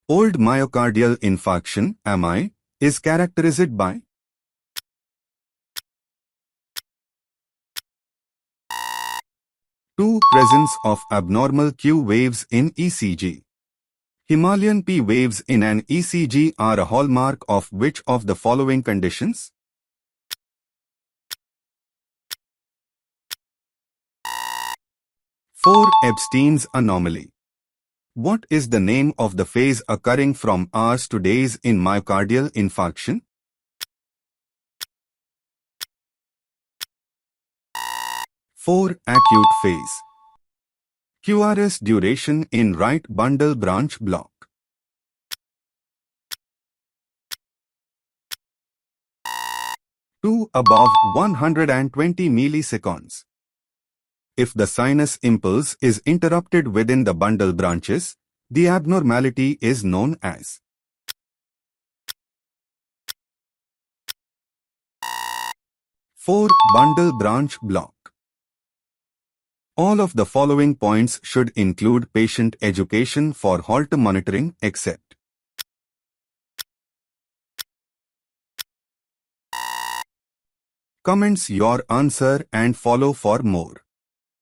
Old myocardial infarction, MI, is characterized by 2. Presence of abnormal Q waves in ECG. Himalayan P waves in an ECG are a hallmark of which of the following conditions? 4. Epstein's anomaly. What is the name of the phase occurring from hours to days in myocardial infarction? 4. Acute phase. QRS duration in right bundle branch block. 2. Above 120 milliseconds. If the sinus impulse is interrupted within the bundle branches, the abnormality is known as 4. Bundle branch block. All of the following points should include patient education for Holter monitoring except comments your answer and follow for more.